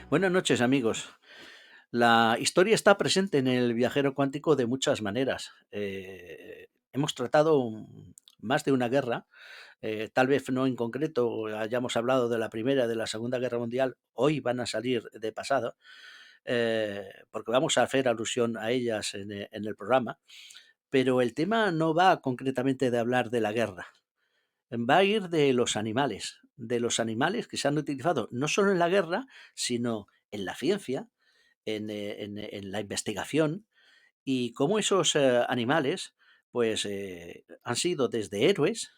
Buenas noches, amigos. La historia está presente en el viajero cuántico de muchas maneras. Hemos tratado más de una guerra, tal vez no en concreto hayamos hablado de la Primera, de la Segunda Guerra Mundial, hoy van a salir de pasado, porque vamos a hacer alusión a ellas en el programa, pero el tema no va concretamente de hablar de la guerra, va a ir de los animales que se han utilizado no solo en la guerra, sino en la ciencia, en la investigación y cómo esos animales pues han sido desde héroes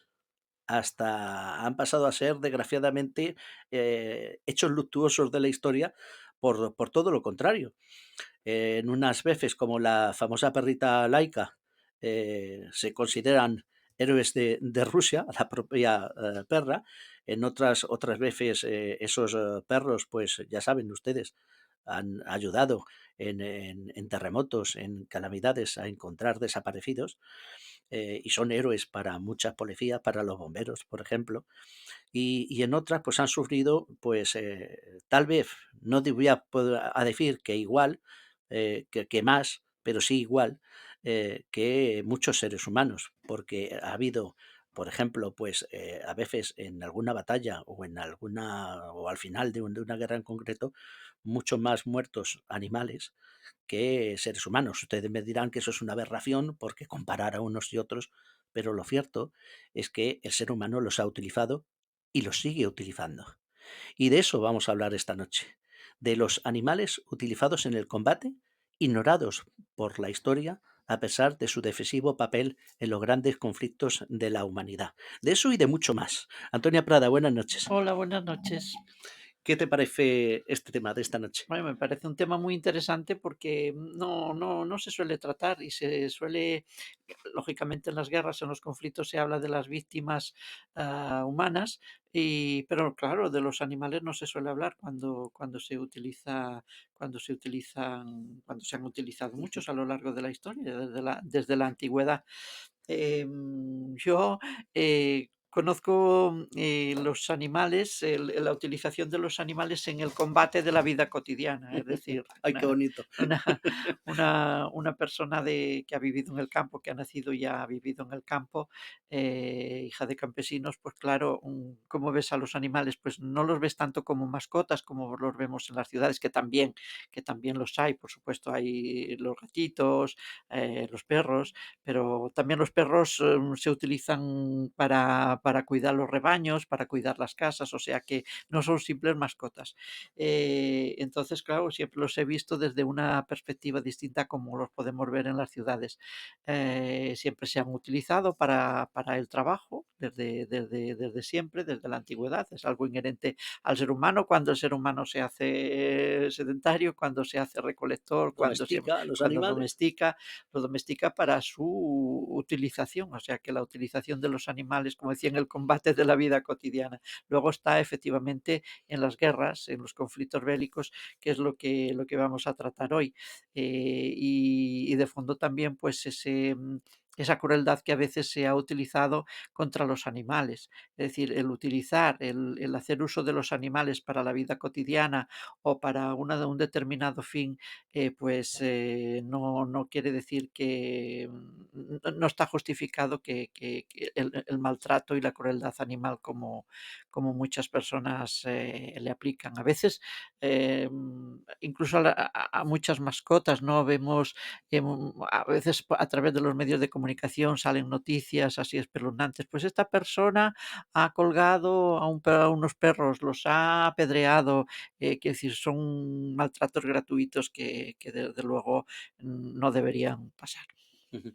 hasta han pasado a ser desgraciadamente hechos luctuosos de la historia por todo lo contrario. En unas veces, como la famosa perrita laica, se consideran héroes de Rusia, la propia perra. En otras veces, esos perros, pues ya saben ustedes, han ayudado en terremotos, en calamidades, a encontrar desaparecidos, y son héroes para muchas policías, para los bomberos, por ejemplo, y en otras pues han sufrido, pues tal vez, no te voy a decir que igual, que más, pero sí igual que muchos seres humanos, porque ha habido, por ejemplo, pues a veces en alguna batalla o en alguna o al final de una guerra en concreto, muchos más muertos animales que seres humanos. Ustedes me dirán que eso es una aberración porque comparar a unos y otros, pero lo cierto es que el ser humano los ha utilizado y los sigue utilizando. Y de eso vamos a hablar esta noche, de los animales utilizados en el combate, ignorados por la historia a pesar de su decisivo papel en los grandes conflictos de la humanidad. De eso y de mucho más. Antonia Prada, buenas noches. Hola, buenas noches. ¿Qué te parece este tema de esta noche? Bueno, me parece un tema muy interesante porque no se suele tratar y se suele, lógicamente en las guerras, en los conflictos se habla de las víctimas humanas, pero claro, de los animales no se suele hablar cuando se han utilizado muchos a lo largo de la historia, desde la antigüedad. Yo conozco los animales, la utilización de los animales en el combate de la vida cotidiana, es decir, Ay, qué bonito. una, una persona que ha vivido en el campo, que ha nacido y ha vivido en el campo, hija de campesinos, pues claro, ¿cómo ves a los animales? Pues no los ves tanto como mascotas como los vemos en las ciudades, que también los hay, por supuesto, hay los gatitos, los perros, pero también los perros se utilizan para cuidar los rebaños, para cuidar las casas, o sea que no son simples mascotas. Entonces, claro, siempre los he visto desde una perspectiva distinta como los podemos ver en las ciudades. Siempre se han utilizado para el trabajo desde siempre, desde la antigüedad. Es algo inherente al ser humano, cuando el ser humano se hace sedentario, cuando se hace recolector, Domestica a los cuando animales. lo domestica para su utilización, o sea que la utilización de los animales, como decía, en el combate de la vida cotidiana. Luego está efectivamente en las guerras, en los conflictos bélicos, que es lo que vamos a tratar hoy. Y de fondo también, pues esa crueldad que a veces se ha utilizado contra los animales. Es decir, el hacer uso de los animales para la vida cotidiana o para un determinado fin, pues no quiere decir que no está justificado que el maltrato y la crueldad animal como muchas personas le aplican. A veces, incluso a muchas mascotas, ¿no? Vemos, a veces a través de los medios de comunicación salen noticias así espeluznantes. Pues esta persona ha colgado a unos perros, los ha apedreado, quiero decir, son maltratos gratuitos que desde luego no deberían pasar. Ujú.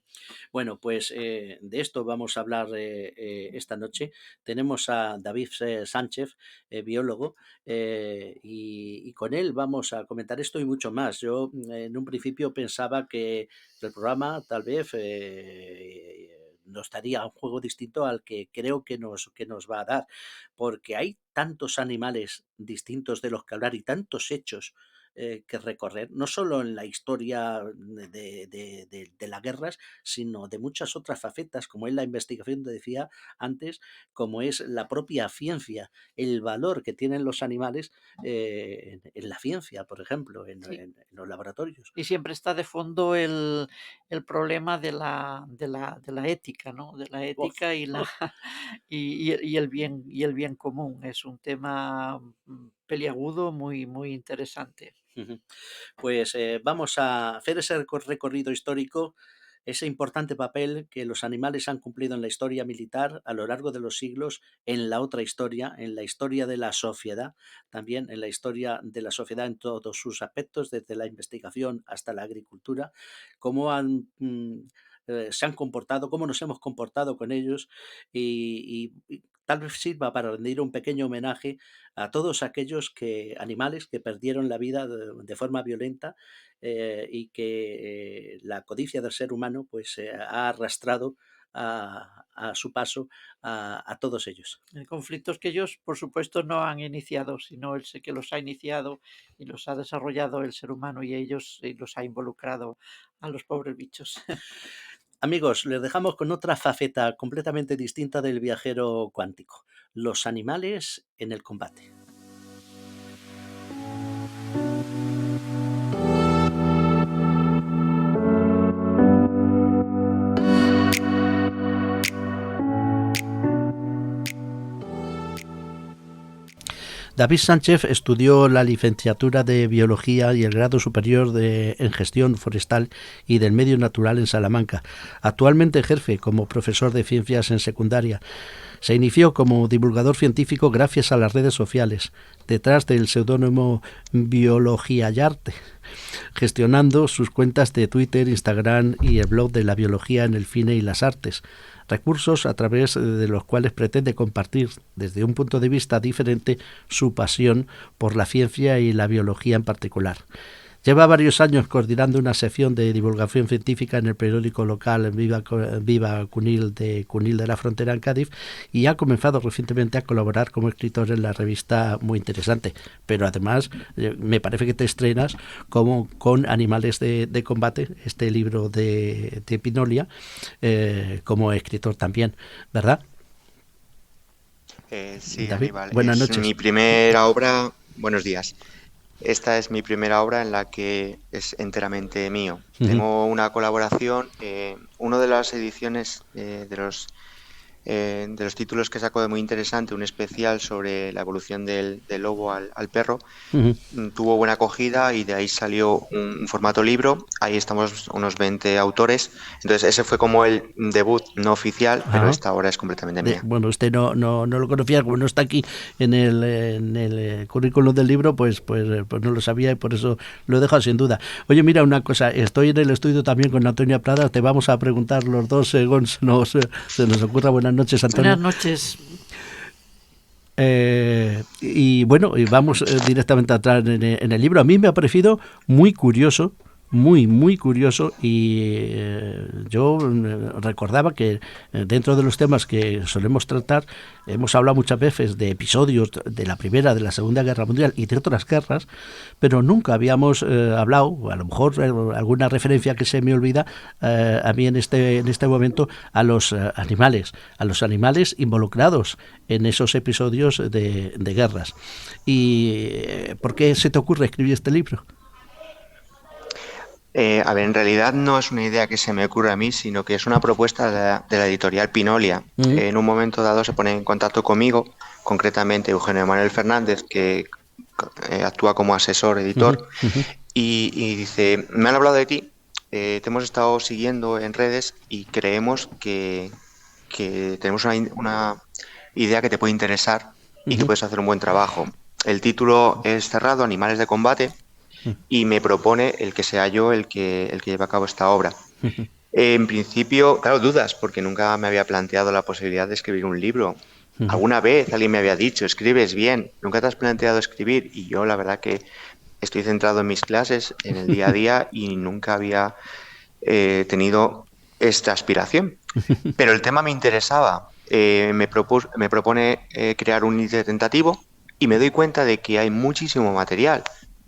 Bueno, pues de esto vamos a hablar esta noche. Tenemos a David Sánchez, biólogo, y con él vamos a comentar esto y mucho más. Yo en un principio pensaba que el programa tal vez nos daría un juego distinto al que creo que nos va a dar, porque hay tantos animales distintos de los que hablar y tantos hechos que recorrer, no solo en la historia de las guerras, sino de muchas otras facetas, como es la investigación, te decía antes, como es la propia ciencia, el valor que tienen los animales en la ciencia, por ejemplo, Sí. en los laboratorios. Y siempre está de fondo el problema de la ética, ¿no? De la Uf, ética y la uf. y el bien común. Es un tema, peliagudo, muy muy interesante. Ujú. Pues vamos a hacer ese recorrido histórico, ese importante papel que los animales han cumplido en la historia militar a lo largo de los siglos, en la otra historia, en la historia de la sociedad, también en la historia de la sociedad en todos sus aspectos, desde la investigación hasta la agricultura, cómo se han comportado, cómo nos hemos comportado con ellos y tal vez sirva para rendir un pequeño homenaje a todos aquellos animales que perdieron la vida de forma violenta y que la codicia del ser humano pues ha arrastrado a su paso a todos ellos. Conflictos que ellos, por supuesto, no han iniciado, sino el que los ha iniciado y los ha desarrollado el ser humano y ellos y los ha involucrado a los pobres bichos. Amigos, les dejamos con otra faceta completamente distinta del viajero cuántico, los animales en el combate. David Sánchez estudió la licenciatura de Biología y el grado superior en Gestión Forestal y del Medio Natural en Salamanca. Actualmente ejerce como profesor de ciencias en secundaria. Se inició como divulgador científico gracias a las redes sociales, detrás del seudónimo Biología y Arte, gestionando sus cuentas de Twitter, Instagram y el blog de la biología en el cine y las artes, recursos a través de los cuales pretende compartir desde un punto de vista diferente su pasión por la ciencia y la biología en particular. Lleva varios años coordinando una sección de divulgación científica en el periódico local Viva Cunil de la Frontera en Cádiz y ha comenzado recientemente a colaborar como escritor en la revista Muy Interesante. Pero además me parece que te estrenas como con Animales de Combate, este libro de Pinolia, como escritor también, ¿verdad? Sí, David, Aníbal, buenas es noches. mi primera obra. Buenos días. Esta es mi primera obra en la que es enteramente mío. Uh-huh. Tengo una colaboración, una de las ediciones de los títulos que saco de Muy Interesante, un especial sobre la evolución del lobo al perro, Uh-huh. tuvo buena acogida y de ahí salió un formato libro. Ahí estamos unos 20 autores. Entonces ese fue como el debut no oficial, pero Ajá. esta obra es completamente mía. Bueno, usted no lo conocía, como no está aquí en el currículum del libro, pues no lo sabía y por eso lo he dejado sin duda. Oye, mira una cosa, estoy en el estudio también con Antonio Prada, te vamos a preguntar los dos según se nos ocurra. Buenas noches, Antonio. Buenas noches. Y bueno, y vamos directamente a entrar en el libro. A mí me ha parecido muy curioso, muy curioso y yo recordaba que dentro de los temas que solemos tratar hemos hablado muchas veces de episodios de la Primera, de la Segunda Guerra Mundial y de otras guerras, pero nunca habíamos hablado, a lo mejor alguna referencia que se me olvida a mí en este momento, a los animales involucrados en esos episodios de guerras. ¿Y por qué se te ocurre escribir este libro? A ver, en realidad no es una idea que se me ocurra a mí, sino que es una propuesta de la editorial Pinolia. Mm. En un momento dado se pone en contacto conmigo, concretamente Eugenio Manuel Fernández, que actúa como asesor editor, Uh-huh. y dice, me han hablado de ti, te hemos estado siguiendo en redes y creemos que tenemos una idea que te puede interesar y que Uh-huh. puedes hacer un buen trabajo. El título es cerrado, Animales de Combate, y me propone el que sea yo el que lleve a cabo esta obra. Uh-huh. En principio, claro, dudas, porque nunca me había planteado la posibilidad de escribir un libro. Uh-huh. Alguna vez alguien me había dicho, escribes bien, nunca te has planteado escribir, y yo la verdad que estoy centrado en mis clases, en el día a día, y nunca había tenido esta aspiración. Pero el tema me interesaba. Me propone crear un índice tentativo y me doy cuenta de que hay muchísimo material.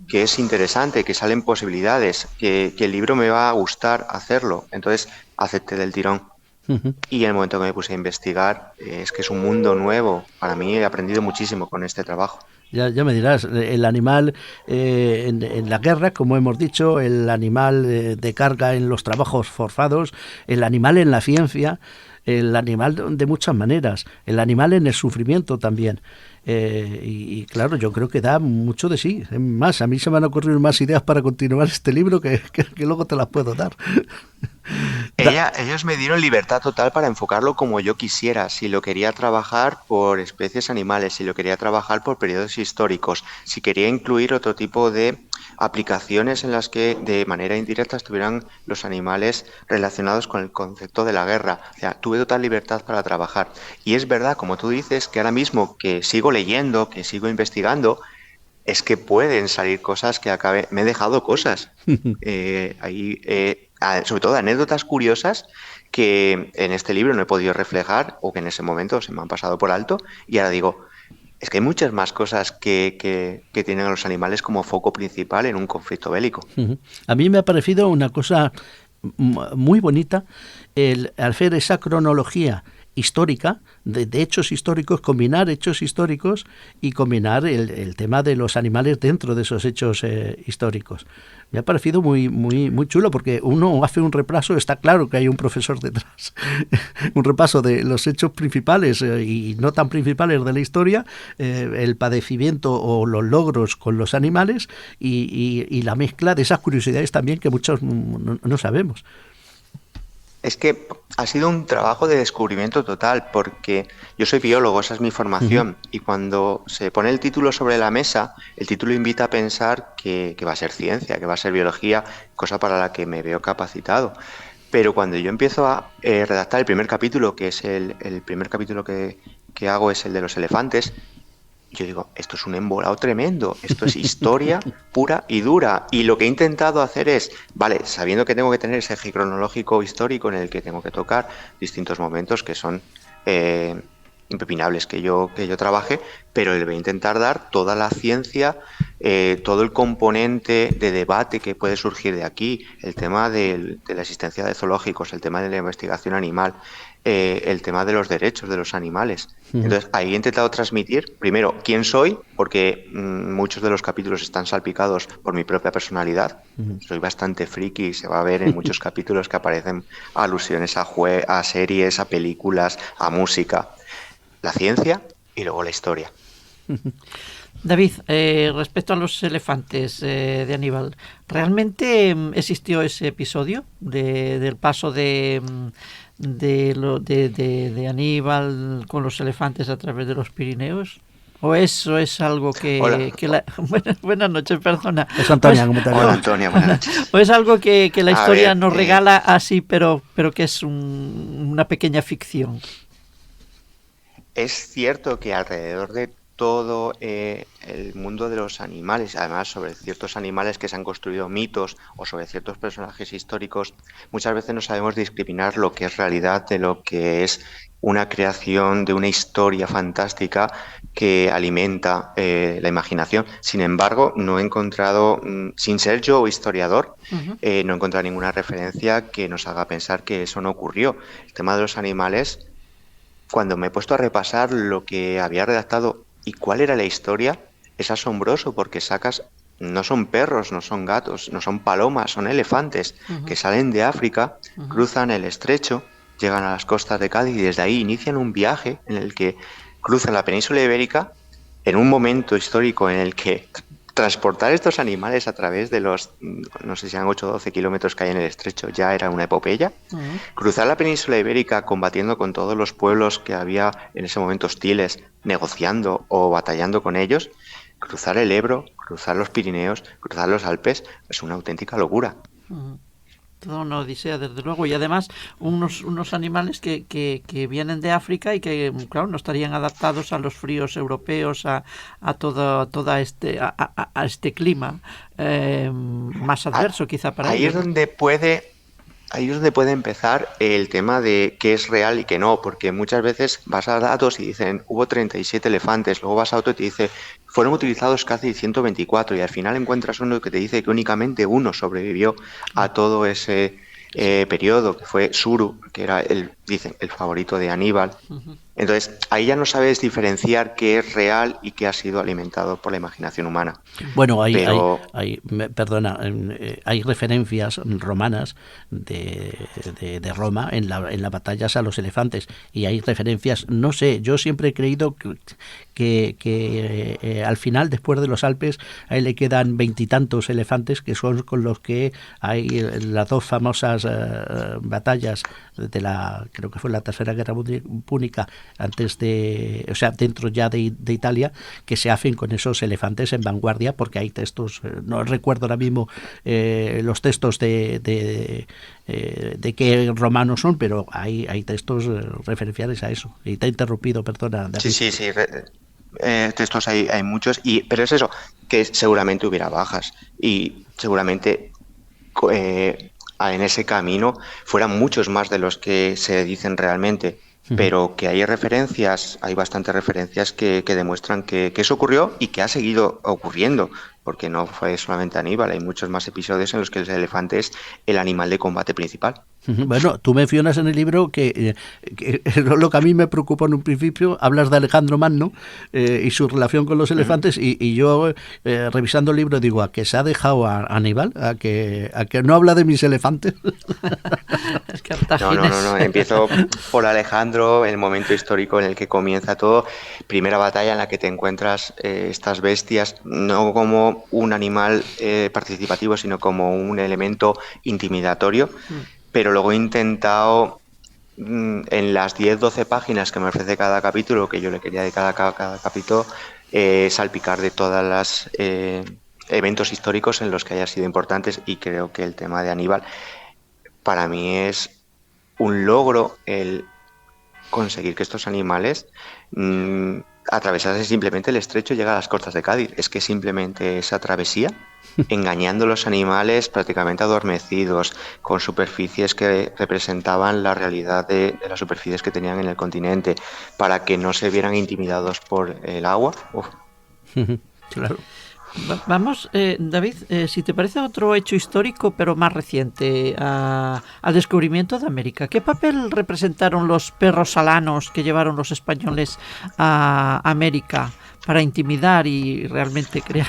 que es interesante, que salen posibilidades, que el libro me va a gustar hacerlo. Entonces acepté del tirón. Y en el momento que me puse a investigar, es que es un mundo nuevo. Para mí he aprendido muchísimo con este trabajo. Ya me dirás, el animal en la guerra, como hemos dicho, el animal de carga en los trabajos forzados, el animal en la ciencia, el animal de muchas maneras, el animal en el sufrimiento también. Y claro, yo creo que da mucho de sí. Es más, a mí se me han ocurrido más ideas para continuar este libro que luego te las puedo dar. Ellos me dieron libertad total para enfocarlo como yo quisiera, si lo quería trabajar por especies animales, si lo quería trabajar por periodos históricos, si quería incluir otro tipo de aplicaciones en las que de manera indirecta estuvieran los animales relacionados con el concepto de la guerra. O sea, tuve total libertad para trabajar. Y es verdad, como tú dices, que ahora mismo que sigo leyendo, que sigo investigando, es que pueden salir cosas que acabe. Me he dejado cosas. Sobre todo anécdotas curiosas que en este libro no he podido reflejar o que en ese momento se me han pasado por alto. Y ahora digo, es que hay muchas más cosas que tienen a los animales como foco principal en un conflicto bélico. A mí me ha parecido una cosa muy bonita el hacer esa cronología histórica, de hechos históricos, combinar hechos históricos y combinar el tema de los animales dentro de esos hechos históricos. Me ha parecido muy chulo porque uno hace un repaso, está claro que hay un profesor detrás, un repaso de los hechos principales y no tan principales de la historia, el padecimiento o los logros con los animales y la mezcla de esas curiosidades también que muchos no sabemos. Es que ha sido un trabajo de descubrimiento total, porque yo soy biólogo, esa es mi formación, y cuando se pone el título sobre la mesa, el título invita a pensar que va a ser ciencia, que va a ser biología, cosa para la que me veo capacitado. Pero cuando yo empiezo a redactar el primer capítulo, que es el primer capítulo que hago es el de los elefantes, yo digo, esto es un embolado tremendo, esto es historia pura y dura. Y lo que he intentado hacer es, vale, sabiendo que tengo que tener ese eje cronológico histórico en el que tengo que tocar distintos momentos que son impepinables que yo trabaje, pero le voy a intentar dar toda la ciencia, todo el componente de debate que puede surgir de aquí, el tema de la existencia de zoológicos, el tema de la investigación animal, el tema de los derechos de los animales. Entonces, ahí he intentado transmitir, primero, quién soy, porque muchos de los capítulos están salpicados por mi propia personalidad. Soy bastante friki, se va a ver en muchos capítulos que aparecen alusiones a series, a películas, a música. La ciencia y luego la historia. David, respecto a los elefantes de Aníbal, ¿realmente existió ese episodio del paso de Aníbal con los elefantes a través de los Pirineos? ¿O eso es algo que buenas noches, perdona. Es Antonia, ¿cómo te Hola, Antonia, buenas noches. ¿O es algo que la historia nos regala así, pero que es una pequeña ficción? Es cierto que alrededor de todo el mundo de los animales, además sobre ciertos animales que se han construido mitos o sobre ciertos personajes históricos, muchas veces no sabemos discriminar lo que es realidad de lo que es una creación de una historia fantástica que alimenta la imaginación. Sin embargo, no he encontrado, sin ser yo historiador, no he encontrado ninguna referencia que nos haga pensar que eso no ocurrió. El tema de los animales, cuando me he puesto a repasar lo que había redactado y cuál era la historia, es asombroso porque no son perros, no son gatos, no son palomas, son elefantes que salen de África, cruzan el estrecho, llegan a las costas de Cádiz y desde ahí inician un viaje en el que cruzan la península ibérica en un momento histórico en el que transportar estos animales a través de los, no sé si eran 8 o 12 kilómetros que hay en el estrecho, ya era una epopeya. Cruzar la península ibérica combatiendo con todos los pueblos que había en ese momento hostiles, negociando o batallando con ellos. Cruzar el Ebro, cruzar los Pirineos, cruzar los Alpes, es una auténtica locura. Toda una odisea, desde luego, y además unos animales que vienen de África y que, claro, no estarían adaptados a los fríos europeos, a este clima más adverso, quizá para ellos. Ahí ahí es donde puede empezar el tema de qué es real y qué no, porque muchas veces vas a datos y dicen hubo 37 elefantes, luego vas a otro y te dice fueron utilizados casi 124 y al final encuentras uno que te dice que únicamente uno sobrevivió a todo ese periodo, que fue Suru, que era dicen, el favorito de Aníbal. Entonces, ahí ya no sabes diferenciar qué es real y qué ha sido alimentado por la imaginación humana. Bueno, Pero hay referencias romanas de Roma en las batallas a los elefantes, y hay referencias, no sé, yo siempre he creído que al final, después de los Alpes, ahí le quedan 20 y tantos elefantes, que son con los que hay las dos famosas batallas creo que fue la Tercera Guerra Púnica, dentro ya de Italia, que se hacen con esos elefantes en vanguardia, porque hay textos, no recuerdo ahora mismo los textos de qué romanos son, pero hay textos referenciales a eso. Y te he interrumpido, perdona, David. Sí. Textos hay muchos, pero es eso, que seguramente hubiera bajas y seguramente en ese camino fueran muchos más de los que se dicen realmente. Pero que hay bastantes referencias que demuestran que eso ocurrió y que ha seguido ocurriendo, porque no fue solamente Aníbal, hay muchos más episodios en los que el elefante es el animal de combate principal. Bueno, tú mencionas en el libro que lo que a mí me preocupó en un principio, hablas de Alejandro Magno y su relación con los elefantes, y yo revisando el libro digo, ¿a que se ha dejado a Aníbal? ¿A que no habla de mis elefantes? No, empiezo por Alejandro, el momento histórico en el que comienza todo, primera batalla en la que te encuentras estas bestias, no como un animal participativo, sino como un elemento intimidatorio. Pero luego he intentado, en las 10-12 páginas que me ofrece cada capítulo, que yo le quería dedicar a cada capítulo, salpicar de todas las eventos históricos en los que haya sido importantes, y creo que el tema de Aníbal para mí es un logro el conseguir que estos animales atravesasen simplemente el estrecho y llegar a las costas de Cádiz. Es que simplemente esa travesía, engañando a los animales prácticamente adormecidos, con superficies que representaban la realidad de las superficies que tenían en el continente, para que no se vieran intimidados por el agua. Uf. Claro. Vamos, David, si te parece, otro hecho histórico, pero más reciente, al descubrimiento de América. ¿Qué papel representaron los perros alanos que llevaron los españoles a América para intimidar y realmente crear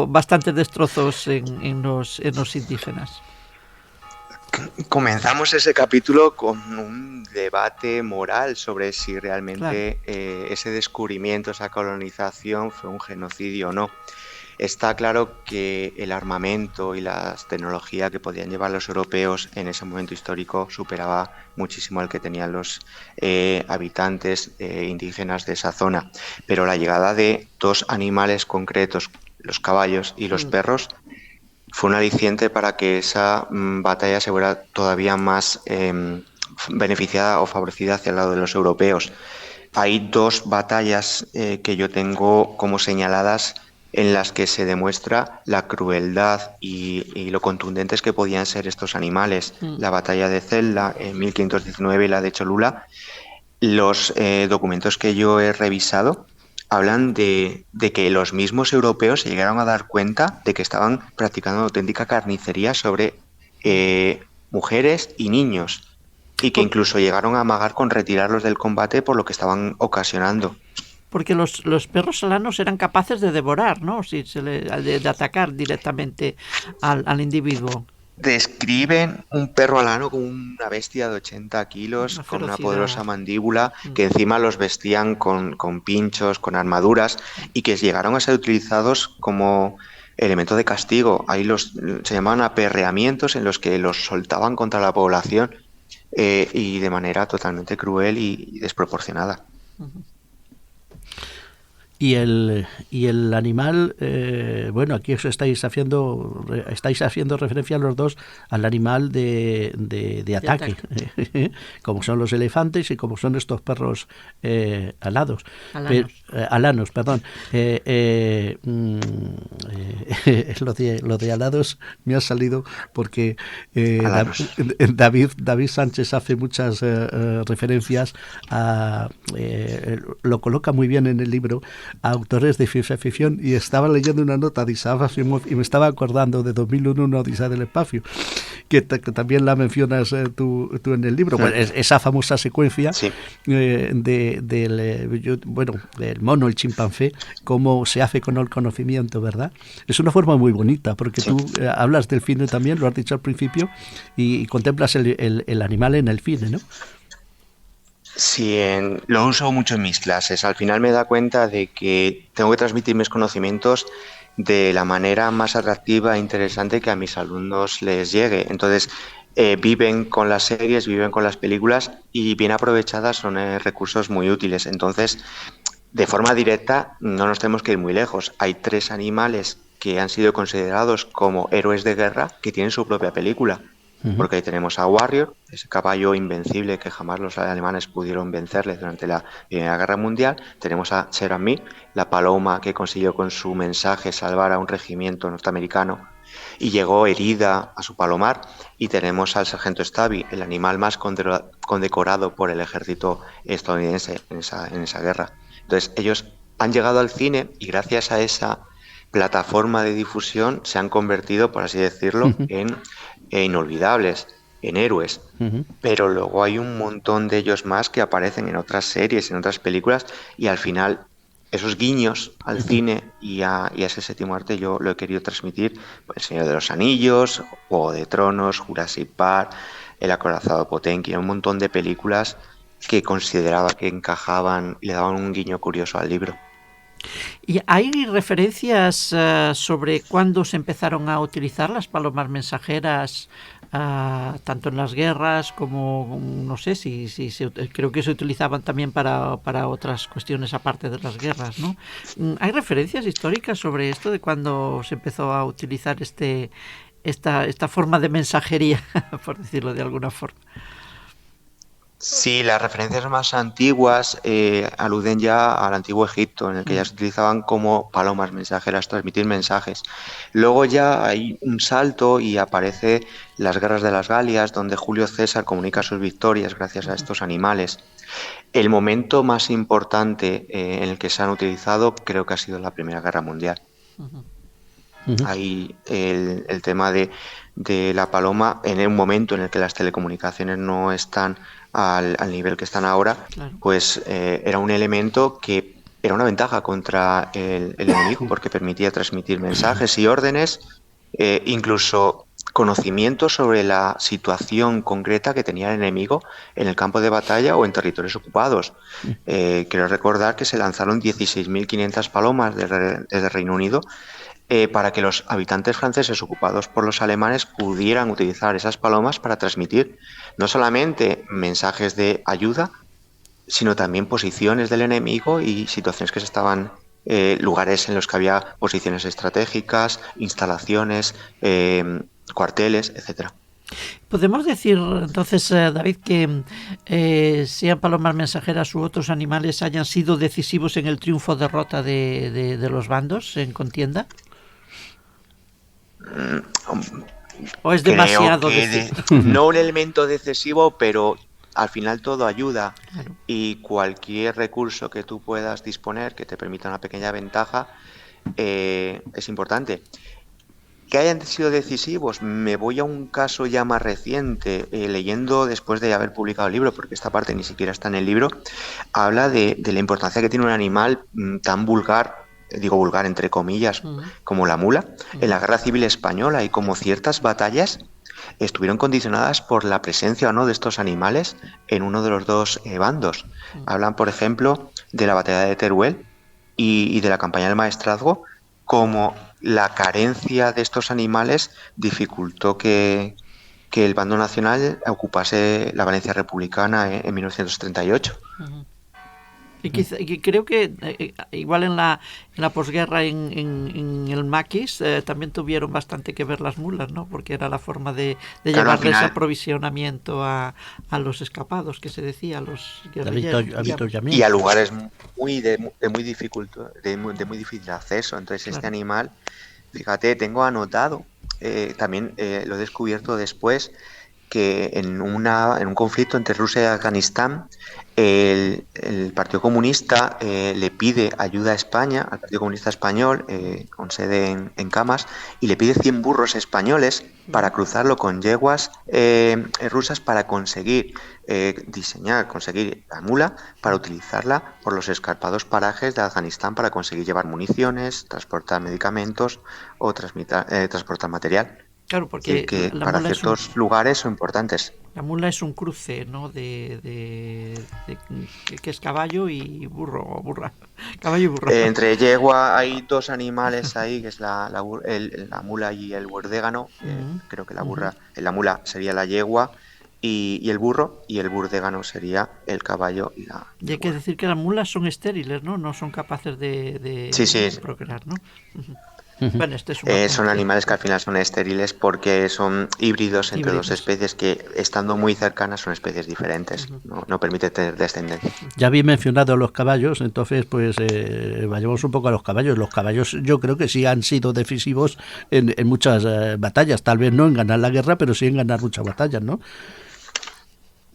bastantes destrozos en los indígenas? Comenzamos ese capítulo con un debate moral sobre si realmente ese descubrimiento, esa colonización fue un genocidio o no. Está claro que el armamento y la tecnología que podían llevar los europeos en ese momento histórico superaba muchísimo al que tenían los habitantes indígenas de esa zona. Pero la llegada de dos animales concretos, los caballos y los perros, fue un aliciente para que esa batalla se fuera todavía más beneficiada o favorecida hacia el lado de los europeos. Hay dos batallas que yo tengo como señaladas en las que se demuestra la crueldad y lo contundentes que podían ser estos animales. La batalla de Celda en 1519 y la de Cholula. Los documentos que yo he revisado hablan de que los mismos europeos se llegaron a dar cuenta de que estaban practicando una auténtica carnicería sobre mujeres y niños, y que incluso llegaron a amagar con retirarlos del combate por lo que estaban ocasionando. Porque los perros alanos eran capaces de devorar, ¿no? De atacar directamente al individuo. Describen un perro alano como una bestia de 80 kilos, con una poderosa mandíbula, que encima los vestían con pinchos, con armaduras, y que llegaron a ser utilizados como elemento de castigo. Ahí se llamaban aperreamientos, en los que los soltaban contra la población y de manera totalmente cruel y desproporcionada. Y el animal, bueno, aquí os estáis haciendo referencia los dos al animal de ataque, como son los elefantes y como son estos perros alanos. lo de alados me ha salido porque Alaros. David Sánchez hace muchas referencias a, lo coloca muy bien en el libro, a autores de ciencia ficción, y estaba leyendo una nota de Isaac Asimov y me estaba acordando de 2001, una odisea del espacio, que también la mencionas tú en el libro. Bueno, esa famosa secuencia Sí. del mono, el chimpancé, cómo se hace con el conocimiento, ¿verdad? Es una forma muy bonita, porque Sí. tú hablas del cine también, lo has dicho al principio, y contemplas el animal en el cine, ¿no? Sí, lo uso mucho en mis clases. Al final me da cuenta de que tengo que transmitir mis conocimientos de la manera más atractiva e interesante que a mis alumnos les llegue. Entonces, viven con las series, viven con las películas y bien aprovechadas son recursos muy útiles. Entonces, de forma directa, no nos tenemos que ir muy lejos. Hay 3 animales que han sido considerados como héroes de guerra que tienen su propia película. Porque ahí tenemos a Warrior, ese caballo invencible que jamás los alemanes pudieron vencerle durante la Primera Guerra Mundial. Tenemos a Cher and Me, la paloma que consiguió con su mensaje salvar a un regimiento norteamericano y llegó herida a su palomar. Y tenemos al sargento Stabby, el animal más condecorado por el ejército estadounidense en esa guerra. Entonces, ellos han llegado al cine y gracias a esa plataforma de difusión se han convertido, por así decirlo, en inolvidables, en héroes. Pero luego hay un montón de ellos más que aparecen en otras series, en otras películas, y al final esos guiños al cine y a ese séptimo arte yo lo he querido transmitir. El Señor de los Anillos, Juego de Tronos, Jurassic Park, El acorazado Potemkin, un montón de películas que consideraba que encajaban y le daban un guiño curioso al libro. ¿Y hay referencias sobre cuándo se empezaron a utilizar las palomas mensajeras, tanto en las guerras como, no sé, creo que se utilizaban también para otras cuestiones aparte de las guerras, ¿no? ¿Hay referencias históricas sobre esto de cuándo se empezó a utilizar esta forma de mensajería, por decirlo de alguna forma? Sí, las referencias más antiguas aluden ya al antiguo Egipto, en el que ya se utilizaban como palomas mensajeras, transmitir mensajes. Luego ya hay un salto y aparece las guerras de las Galias, donde Julio César comunica sus victorias gracias a estos animales. El momento más importante en el que se han utilizado creo que ha sido la Primera Guerra Mundial. Ahí el tema de la paloma, en un momento en el que las telecomunicaciones no están al nivel que están ahora, Claro. pues era un elemento que era una ventaja contra el enemigo, porque permitía transmitir mensajes y órdenes, incluso conocimiento sobre la situación concreta que tenía el enemigo en el campo de batalla o en territorios ocupados. Quiero recordar que se lanzaron 16.500 palomas desde Reino Unido para que los habitantes franceses ocupados por los alemanes pudieran utilizar esas palomas para transmitir no solamente mensajes de ayuda, sino también posiciones del enemigo y situaciones que se estaban, lugares en los que había posiciones estratégicas, instalaciones, cuarteles, etcétera. ¿Podemos decir entonces, David, que sean palomas mensajeras u otros animales hayan sido decisivos en el triunfo o derrota de los bandos en contienda? ¿O es demasiado decir? No un elemento decisivo, pero al final todo ayuda. Claro. Y cualquier recurso que tú puedas disponer que te permita una pequeña ventaja es importante. Que hayan sido decisivos, me voy a un caso ya más reciente, leyendo después de haber publicado el libro, porque esta parte ni siquiera está en el libro, habla de la importancia que tiene un animal tan vulgar, digo vulgar entre comillas, como la mula, en la Guerra Civil Española, y como ciertas batallas estuvieron condicionadas por la presencia o no de estos animales en uno de los dos bandos. Hablan, por ejemplo, de la batalla de Teruel y de la campaña del Maestrazgo, como la carencia de estos animales dificultó que el bando nacional ocupase la Valencia republicana en 1938. Y creo que igual en la posguerra en el maquis también tuvieron bastante que ver las mulas, ¿no? Porque era la forma de llevarles aprovisionamiento a los escapados, que se decía, a los guerrilleros. Y a lugares de muy difícil acceso. Entonces, claro, este animal fíjate, tengo anotado, también lo he descubierto después, que en un conflicto entre Rusia y Afganistán, el Partido Comunista le pide ayuda a España, al Partido Comunista Español, con sede en Camas, y le pide 100 burros españoles para cruzarlo con yeguas rusas para conseguir conseguir la mula, para utilizarla por los escarpados parajes de Afganistán para conseguir llevar municiones, transportar medicamentos o transportar material. Claro, Es decir, porque que la para mula ciertos lugares son importantes. la mula es un cruce, ¿no? Que es caballo y burro o burra. Caballo y burro. Entre yegua hay dos animales ahí, que es la mula y el burdégano. Creo que la mula sería la yegua y el burro, y el burdégano sería el caballo y Y hay que burra. decir que las mulas son estériles, ¿no? No son capaces Sí, sí. de procrear, ¿no? Bueno, este es un Son apunte. animales que al final son estériles porque son híbridos entre dos Híbridos. especies que, estando muy cercanas, son especies diferentes. No permite tener descendencia. Ya había mencionado los caballos, entonces pues vayamos un poco a los caballos. Los caballos yo creo que sí han sido decisivos en muchas batallas, tal vez no en ganar la guerra, pero sí en ganar muchas batallas, ¿no?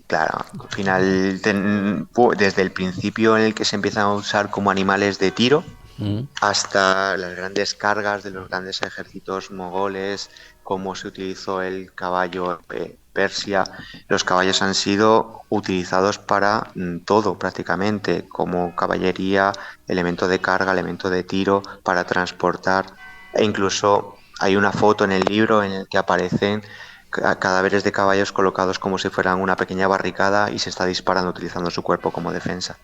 Claro, al final, desde el principio en el que se empiezan a usar como animales de tiro, hasta las grandes cargas de los grandes ejércitos mogoles, cómo se utilizó el caballo Persia, los caballos han sido utilizados para todo prácticamente, como caballería, elemento de carga, elemento de tiro, para transportar, e incluso hay una foto en el libro en el que aparecen cadáveres de caballos colocados como si fueran una pequeña barricada y se está disparando utilizando su cuerpo como defensa.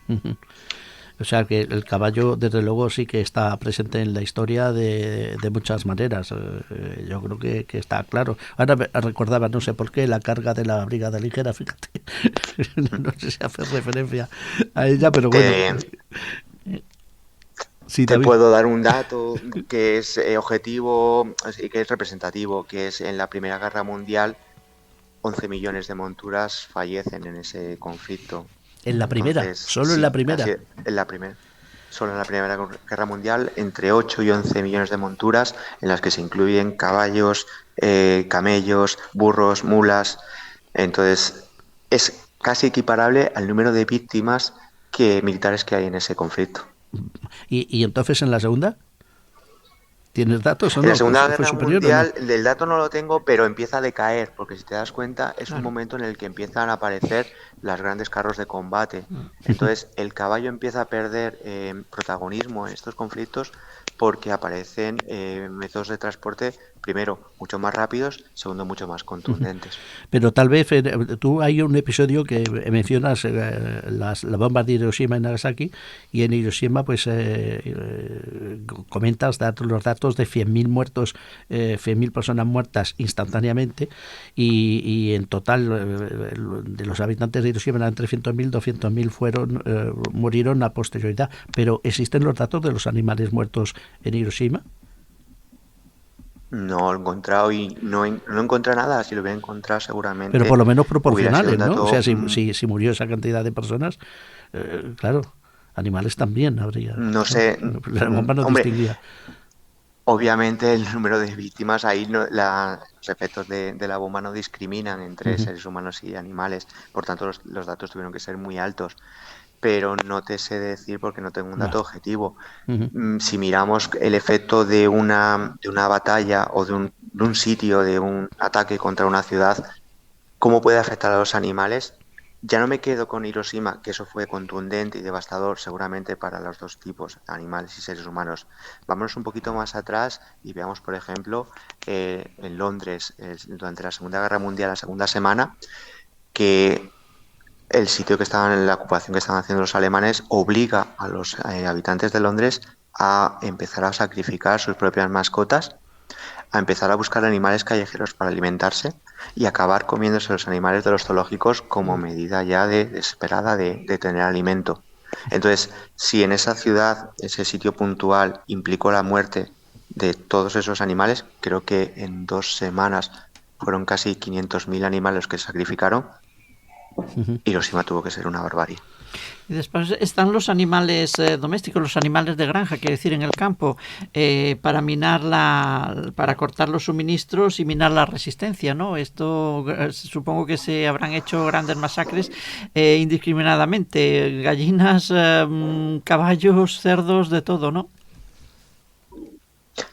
O sea que el caballo, desde luego, sí que está presente en la historia de muchas maneras. Yo creo que está claro. Ahora recordaba, no sé por qué, la carga de la brigada ligera, fíjate. No sé si hace referencia a ella, pero bueno. Sí, Te David. puedo dar un dato que es objetivo y que es representativo, que es en la Primera Guerra Mundial 11 millones de monturas fallecen en ese conflicto. En la primera, Entonces, solo en sí, la primera. en la primera. Solo en la Primera Guerra Mundial, entre 8 y 11 millones de monturas, en las que se incluyen caballos, camellos, burros, mulas. Entonces, es casi equiparable al número de víctimas militares que hay en ese conflicto. ¿Y entonces en la segunda? ¿Tienes datos o En no? la Segunda ¿Fue Guerra superior o no? Mundial, el dato no lo tengo, pero empieza a decaer, porque si te das cuenta, es un momento en el que empiezan a aparecer las grandes carros de combate. Entonces, el caballo empieza a perder protagonismo en estos conflictos porque aparecen métodos de transporte, primero, mucho más rápidos, segundo, mucho más contundentes. Pero tal vez tú hay un episodio que mencionas las bombas de Hiroshima y Nagasaki, y en Hiroshima pues comentas los datos de 100.000 muertos, 100.000 personas muertas instantáneamente, y en total de los habitantes de Hiroshima eran 300.000, 200.000 murieron a posterioridad. Pero ¿existen los datos de los animales muertos en Hiroshima? No lo he encontrado y no he encontrado nada. Si lo hubiera encontrado, seguramente pero por lo menos hubiera sido proporcionales, un ¿no? O dato. sea, si murió esa cantidad de personas, claro, animales también habría. No sé, La bomba no hombre, distinguía. obviamente el número de víctimas, ahí los efectos de la bomba no discriminan entre seres humanos y animales, por tanto los datos tuvieron que ser muy altos, pero no te sé decir porque no tengo un dato objetivo. Si miramos el efecto de una batalla o de un sitio, de un ataque contra una ciudad, ¿cómo puede afectar a los animales? Ya no me quedo con Hiroshima, que eso fue contundente y devastador seguramente para los dos tipos, animales y seres humanos. Vámonos un poquito más atrás y veamos, por ejemplo, en Londres, durante la Segunda Guerra Mundial, la segunda semana, que el sitio que estaban en la ocupación que estaban haciendo los alemanes obliga a los habitantes de Londres a empezar a sacrificar sus propias mascotas, a empezar a buscar animales callejeros para alimentarse y acabar comiéndose los animales de los zoológicos como medida ya desesperada de tener alimento. Entonces, si en esa ciudad, ese sitio puntual, implicó la muerte de todos esos animales, creo que en 2 semanas fueron casi 500.000 animales los que se sacrificaron, Hiroshima tuvo que ser una barbarie. Y después están los animales domésticos, los animales de granja, quiere decir, en el campo, para para cortar los suministros y minar la resistencia, ¿no? Esto supongo que se habrán hecho grandes masacres indiscriminadamente, gallinas, caballos, cerdos, de todo, ¿no?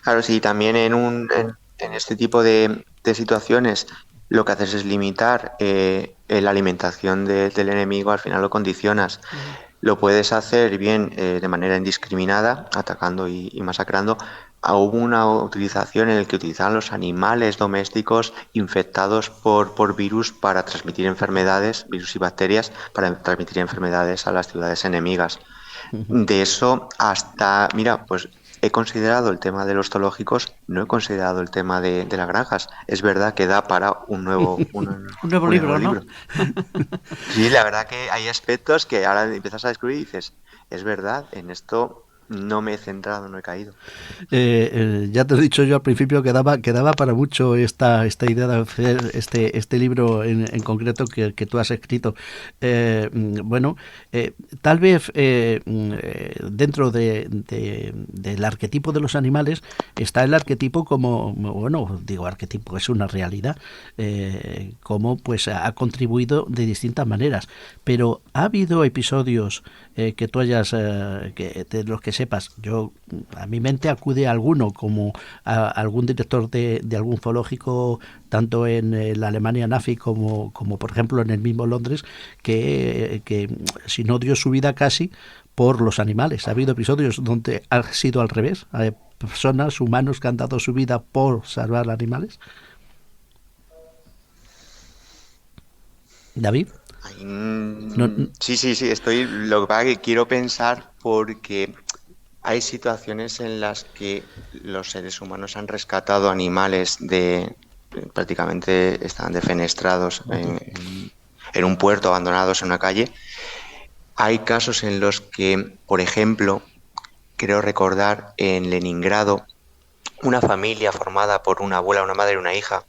Claro, sí, también en este tipo de situaciones lo que haces es limitar la alimentación del enemigo, al final lo condicionas. Uh-huh. Lo puedes hacer bien de manera indiscriminada, atacando y masacrando. Hubo una utilización en la que utilizaban los animales domésticos infectados por virus para transmitir enfermedades, virus y bacterias, para transmitir enfermedades a las ciudades enemigas. De eso hasta, mira, pues he considerado el tema de los zoológicos, no he considerado el tema de las granjas. Es verdad que da para un nuevo nuevo libro, ¿no? Sí, la verdad que hay aspectos que ahora empiezas a descubrir y dices, es verdad, en esto no me he centrado, no he caído. Ya te he dicho yo al principio que daba para mucho esta idea de hacer este libro en concreto que tú has escrito. Bueno, tal vez dentro del arquetipo de los animales está el arquetipo como, bueno, digo arquetipo, es una realidad, como pues ha contribuido de distintas maneras. Pero ¿ha habido episodios que tú hayas, de los que sepas? Yo, a mi mente acude alguno, como a algún director de algún zoológico, tanto en la Alemania nazi como por ejemplo en el mismo Londres, que si no dio su vida casi por los animales. Ha habido episodios donde ha sido al revés, hay personas, humanos que han dado su vida por salvar animales. David. No, Sí, estoy, lo que pasa es que quiero pensar porque hay situaciones en las que los seres humanos han rescatado animales prácticamente estaban defenestrados en un puerto, abandonados en una calle. Hay casos en los que, por ejemplo, creo recordar en Leningrado, una familia formada por una abuela, una madre y una hija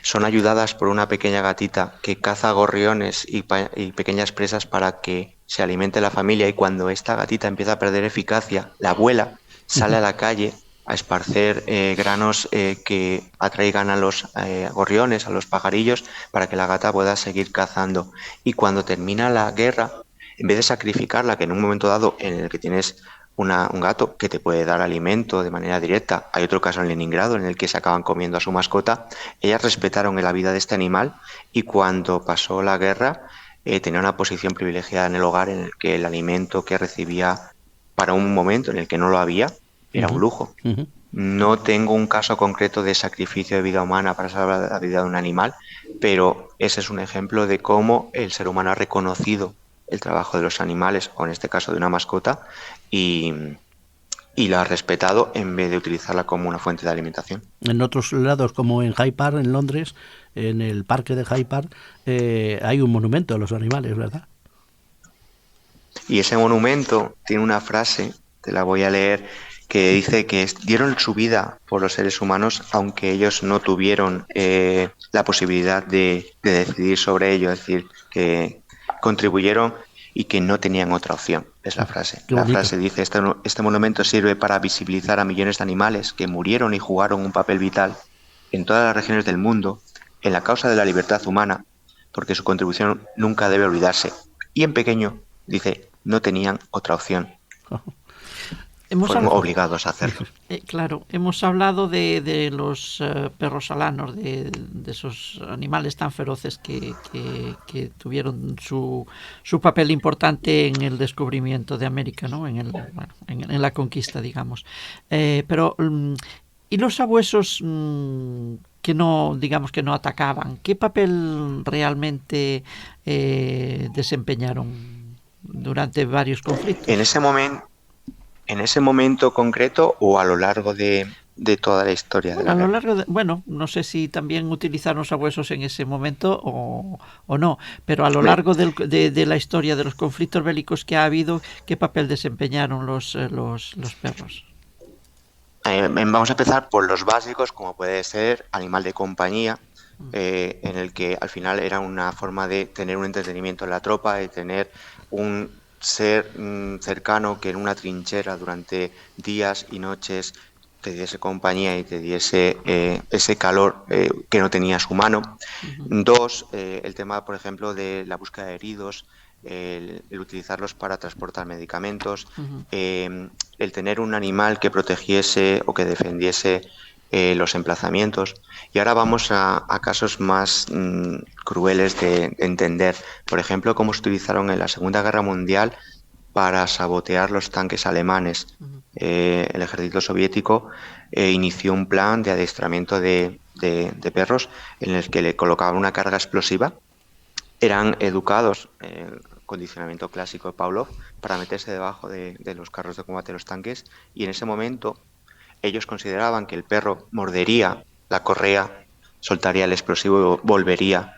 son ayudadas por una pequeña gatita que caza gorriones y pequeñas presas para que se alimente la familia, y cuando esta gatita empieza a perder eficacia, la abuela sale a la calle a esparcer granos que atraigan a los gorriones, a los pajarillos, para que la gata pueda seguir cazando. Y cuando termina la guerra, en vez de sacrificarla, que en un momento dado en el que tienes un gato que te puede dar alimento de manera directa, hay otro caso en Leningrado en el que se acaban comiendo a su mascota, ellas respetaron la vida de este animal, y cuando pasó la guerra tenía una posición privilegiada en el hogar en el que el alimento que recibía para un momento en el que no lo había era un lujo. No tengo un caso concreto de sacrificio de vida humana para salvar la vida de un animal, pero ese es un ejemplo de cómo el ser humano ha reconocido el trabajo de los animales, o en este caso de una mascota, y lo ha respetado en vez de utilizarla como una fuente de alimentación. En otros lados, como en Hyde Park, en Londres, en el parque de Hyde Park, hay un monumento a los animales, ¿verdad? Y ese monumento tiene una frase, te la voy a leer, que dice que dieron su vida por los seres humanos, aunque ellos no tuvieron la posibilidad de decidir sobre ello, es decir, que contribuyeron y que no tenían otra opción, es la frase. La frase dice, este monumento sirve para visibilizar a millones de animales que murieron y jugaron un papel vital en todas las regiones del mundo, en la causa de la libertad humana, porque su contribución nunca debe olvidarse. Y en pequeño, dice, no tenían otra opción. Fueron obligados a hacerlo. Claro, hemos hablado de los perros alanos, de esos animales tan feroces que tuvieron su papel importante en el descubrimiento de América, ¿no? En la conquista, digamos. Pero ¿y los sabuesos que no, digamos, que no atacaban? ¿Qué papel realmente desempeñaron durante varios conflictos? En ese momento concreto, o a lo largo de toda la historia de la guerra. A lo largo bueno, no sé si también utilizaron sabuesos en ese momento o no, pero a lo largo de la historia de los conflictos bélicos que ha habido, ¿qué papel desempeñaron los perros? Vamos a empezar por los básicos, como puede ser animal de compañía, en el que al final era una forma de tener un entretenimiento en la tropa, de tener ser cercano, que en una trinchera durante días y noches te diese compañía y te diese ese calor que no tenías humano. Dos, el tema, por ejemplo, de la búsqueda de heridos, el utilizarlos para transportar medicamentos, el tener un animal que protegiese o que defendiese los emplazamientos. Y ahora vamos a casos más crueles de entender. Por ejemplo, cómo se utilizaron en la Segunda Guerra Mundial para sabotear los tanques alemanes. El ejército soviético inició un plan de adiestramiento de perros en el que le colocaban una carga explosiva. Eran educados, condicionamiento clásico de Pavlov, para meterse debajo de los carros de combate de los tanques, y en ese momento ellos consideraban que el perro mordería la correa, soltaría el explosivo y volvería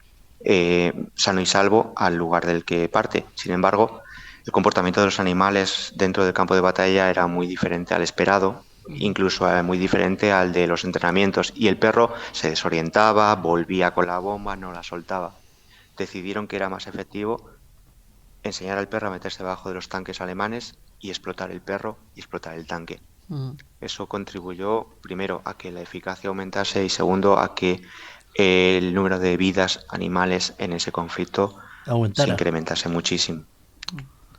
sano y salvo al lugar del que parte. Sin embargo, el comportamiento de los animales dentro del campo de batalla era muy diferente al esperado, incluso muy diferente al de los entrenamientos, y el perro se desorientaba, volvía con la bomba, no la soltaba. Decidieron que era más efectivo enseñar al perro a meterse debajo de los tanques alemanes y explotar el perro y explotar el tanque. Eso contribuyó, primero, a que la eficacia aumentase y segundo, a que el número de vidas animales en ese conflicto se incrementase muchísimo.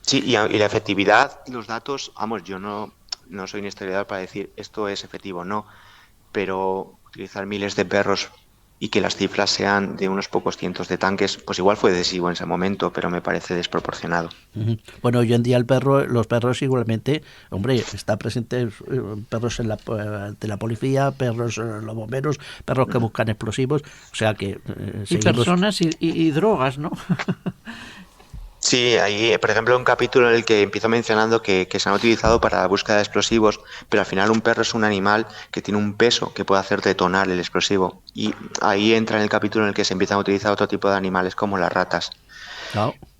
Sí, y la efectividad, los datos, vamos, yo no soy un historiador para decir esto es efectivo o no, pero utilizar miles de perros y que las cifras sean de unos pocos cientos de tanques, pues igual fue decisivo en ese momento, pero me parece desproporcionado. Bueno, hoy en día los perros igualmente, hombre, está presente perros de la policía, perros los bomberos, perros que buscan explosivos, o sea que y personas y drogas, ¿no? Sí, ahí, por ejemplo, un capítulo en el que empiezo mencionando que se han utilizado para la búsqueda de explosivos, pero al final un perro es un animal que tiene un peso que puede hacer detonar el explosivo. Y ahí entra en el capítulo en el que se empiezan a utilizar otro tipo de animales como las ratas.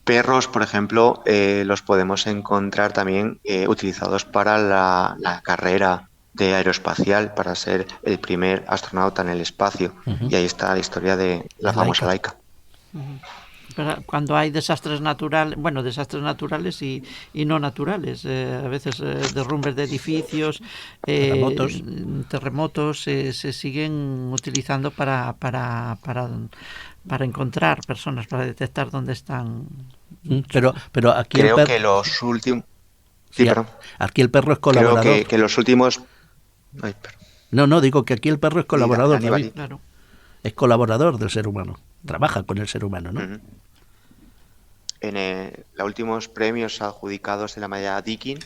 Perros, por ejemplo, los podemos encontrar también utilizados para la carrera de aeroespacial, para ser el primer astronauta en el espacio. Y ahí está la historia de la famosa Laika. Cuando hay desastres naturales y no naturales, a veces derrumbes de edificios, terremotos se siguen utilizando para encontrar personas, para detectar dónde están. Pero aquí creo que los últimos... Sí, aquí el perro es colaborador. Creo que los últimos... Ay, no, digo que aquí el perro es colaborador, David. Claro. Es colaborador del ser humano. Trabaja con el ser humano, ¿no? En los últimos premios adjudicados de la medalla Dickin,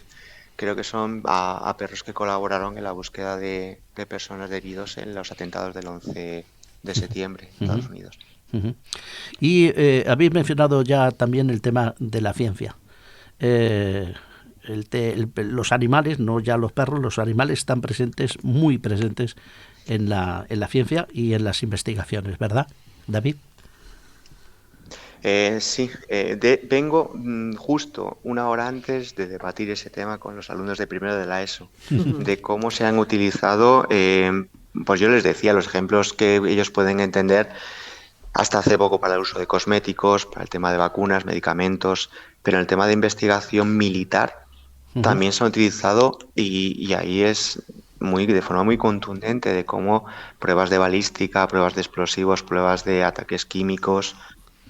creo que son a perros que colaboraron en la búsqueda de personas heridos en los atentados del 11 de septiembre en Estados Unidos. Y habéis mencionado ya también el tema de la ciencia. Los animales, no ya los perros, los animales están presentes, muy presentes en la ciencia y en las investigaciones, ¿verdad, David? Sí, vengo justo una hora antes de debatir ese tema con los alumnos de primero de la ESO, de cómo se han utilizado, pues yo les decía los ejemplos que ellos pueden entender hasta hace poco para el uso de cosméticos, para el tema de vacunas, medicamentos, pero en el tema de investigación militar también se han utilizado y ahí es de forma muy contundente de cómo pruebas de balística, pruebas de explosivos, pruebas de ataques químicos,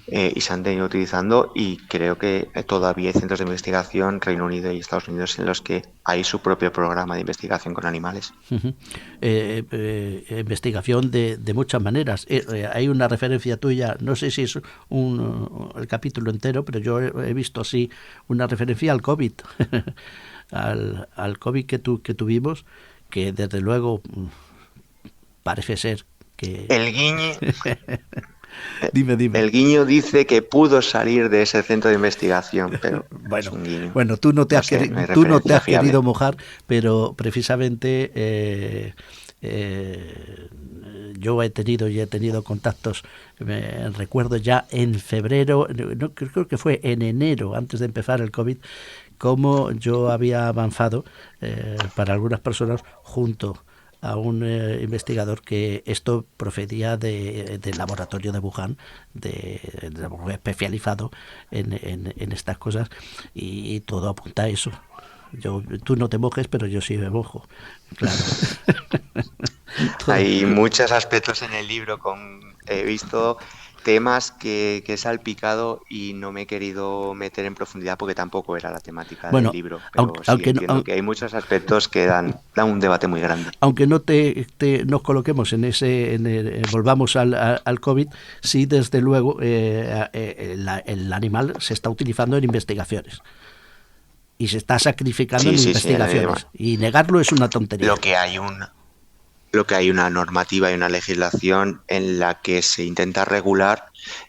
y se han tenido utilizando, y creo que todavía hay centros de investigación, Reino Unido y Estados Unidos, en los que hay su propio programa de investigación con animales. Investigación de muchas maneras. Hay una referencia tuya, no sé si es el capítulo entero, pero yo he visto así una referencia al COVID, al COVID que tuvimos, que desde luego parece ser que... El guiño... Dime. El guiño dice que pudo salir de ese centro de investigación, pero es un guiño. Bueno, tú no te has querido mojar, pero precisamente yo he tenido contactos, recuerdo ya en febrero, creo que fue en enero, antes de empezar el COVID, cómo yo había avanzado para algunas personas junto a un investigador que esto procedía del laboratorio de Wuhan, especializado en estas cosas, y todo apunta a eso. Tú no te mojes, pero yo sí me mojo, claro. Hay muchos aspectos en el libro, he visto temas que he salpicado y no me he querido meter en profundidad porque tampoco era la temática del Bueno, libro, pero sí entiendo que hay muchos aspectos que dan un debate muy grande. Aunque no nos coloquemos volvamos al COVID, sí, desde luego, el animal se está utilizando en investigaciones. Y se está sacrificando en investigaciones. Y negarlo es una tontería. Lo que hay una normativa y una legislación en la que se intenta regular